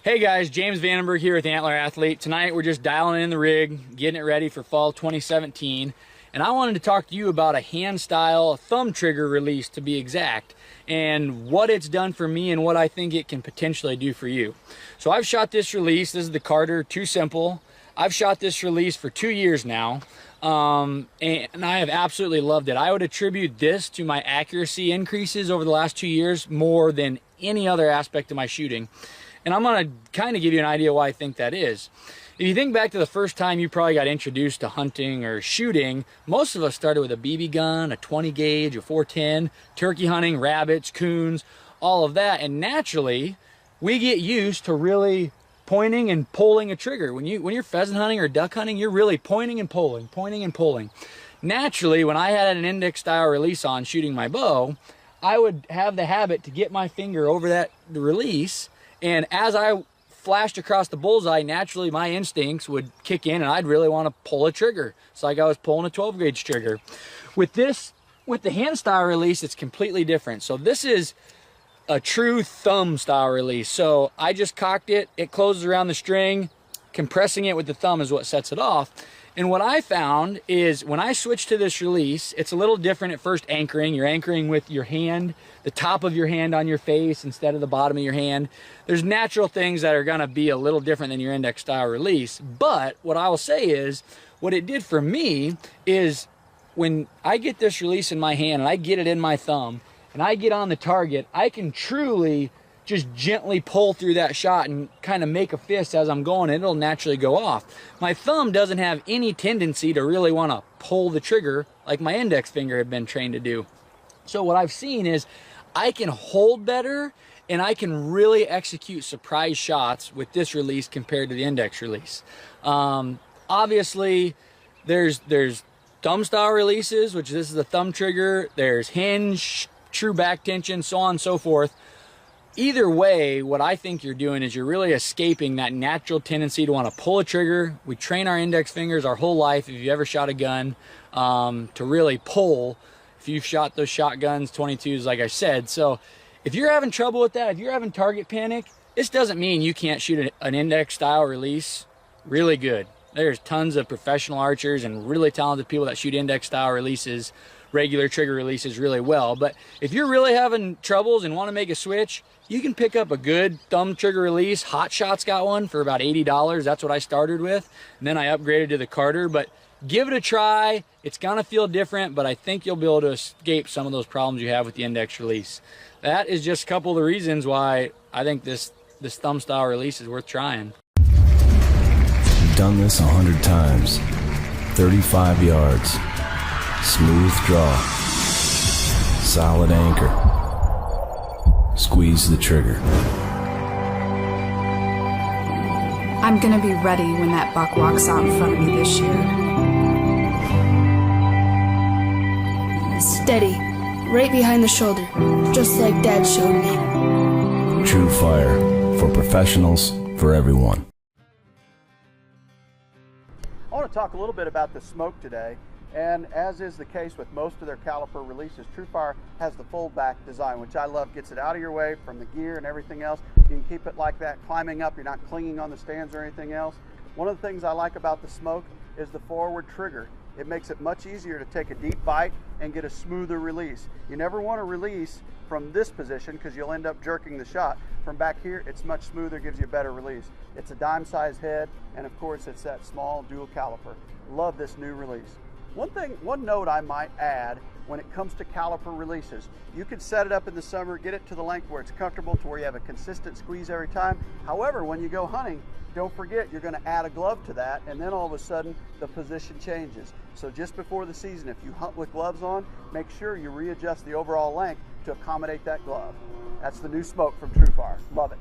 Hey guys, James Vandenberg here with Antler Athlete. Tonight we're just dialing in the rig, getting it ready for fall 2017. And I wanted to talk to you about a hand style thumb trigger release, to be exact, and what it's done for me and what I think it can potentially do for you. So I've shot this release. This is the Carter Too Simple. I've shot this release for 2 years now, and I have absolutely loved it. I would attribute this to my accuracy increases over the last 2 years more than any other aspect of my shooting. And I'm going to kind of give you an idea why I think that is. If you think back to the first time you probably got introduced to hunting or shooting, most of us started with a BB gun, a 20 gauge, a 410, turkey hunting, rabbits, coons, all of that. And naturally, we get used to really pointing and pulling a trigger. When you're pheasant hunting or duck hunting, you're really pointing and pulling, pointing and pulling. Naturally, when I had an index style release on shooting my bow, I would have the habit to get my finger over the release, and as I flashed across the bullseye, naturally my instincts would kick in and I'd really want to pull a trigger. It's like I was pulling a 12 gauge trigger. With the hand style release, it's completely different. So this is a true thumb style release. So I just cocked it, it closes around the string, compressing it with the thumb is what sets it off. And what I found is when I switch to this release, it's a little different at first anchoring. You're anchoring with your hand, the top of your hand on your face instead of the bottom of your hand. There's natural things that are gonna be a little different than your index style release. But what I will say is, what it did for me is when I get this release in my hand and I get it in my thumb and I get on the target, I can truly just gently pull through that shot and kind of make a fist as I'm going, and it'll naturally go off. My thumb doesn't have any tendency to really want to pull the trigger like my index finger had been trained to do. So what I've seen is I can hold better and I can really execute surprise shots with this release compared to the index release. Obviously, there's thumb style releases, which this is a thumb trigger. There's hinge, true back tension, so on and so forth. Either way, what I think you're doing is you're really escaping that natural tendency to want to pull a trigger. We train our index fingers our whole life, if you've ever shot a gun, to really pull. If you've shot those shotguns, 22s, like I said. So if you're having trouble with that, if you're having target panic, this doesn't mean you can't shoot an index style release really good. There's tons of professional archers and really talented people that shoot index style releases, regular trigger releases really well. But if you're really having troubles and want to make a switch, you can pick up a good thumb trigger release. Hot Shot's got one for about $80. That's what I started with. And then I upgraded to the Carter. But give it a try. It's gonna feel different, but I think you'll be able to escape some of those problems you have with the index release. That is just a couple of the reasons why I think this thumb style release is worth trying. Done this 100 times. 35 yards. Smooth draw. Solid anchor. Squeeze the trigger. I'm gonna be ready when that buck walks out in front of me this year. Steady, right behind the shoulder, just like Dad showed me. TruFire, for professionals, for everyone. I want to talk a little bit about the smoke today. And as is the case with most of their caliper releases, TruFire has the foldback design, which I love. Gets it out of your way from the gear and everything else. You can keep it like that, climbing up. You're not clinging on the stands or anything else. One of the things I like about the smoke is the forward trigger. It makes it much easier to take a deep bite and get a smoother release. You never want to release from this position because you'll end up jerking the shot. From back here, it's much smoother, gives you a better release. It's a dime-sized head, and of course, it's that small dual caliper. Love this new release. One note I might add when it comes to caliper releases, you can set it up in the summer, get it to the length where it's comfortable to where you have a consistent squeeze every time. However, when you go hunting, don't forget you're going to add a glove to that, and then all of a sudden the position changes. So just before the season, if you hunt with gloves on, make sure you readjust the overall length to accommodate that glove. That's the new smoke from TruFire. Love it.